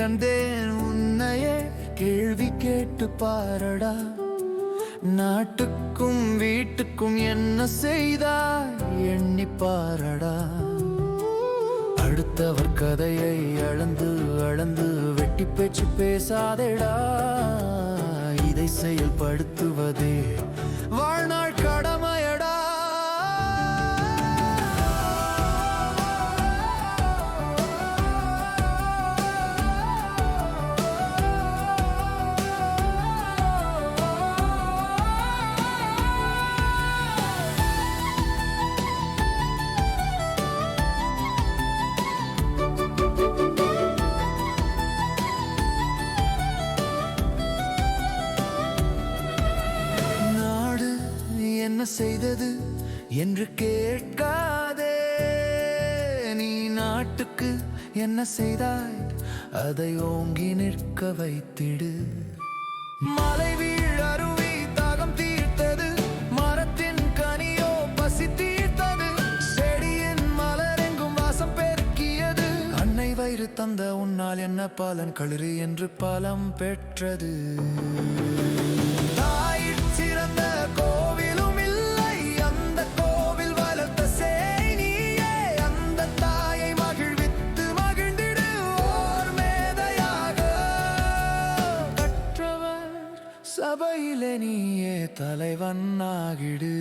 இழந்தேன் உன்னையே கேள்வி கேட்டு பாரடா. நாட்டுக்கும் வீட்டுக்கும் என்ன செய்தாய் எண்ணி பாரடா. அடுத்தவர் கதையை அளந்து அளந்து வெட்டி பேச்சு பேசாதேடா. இதை செயல்படுத்துவதே வாழ்நாள் கடமையடா. என்ன செய்தது என்று கேட்காதே. நீ நாட்டுக்கு என்ன செய்தாய் அதை ஓங்கி நிற்க வைத்திடு. மலை வீழ் அருவி தாகம் தீர்த்தது, மரத்தின் கனியோ பசி தீர்த்தது. செடியின் மலரெங்கும் வாசம் பெருக்கியது. அன்னை வயிறு தந்த உன்னால் என்ன பலன் களிறு என்று பலம் பெற்றது. தாயிற் சிறந்த கோவிலும் சபையிலே நீயே தலைவன் ஆகிடு.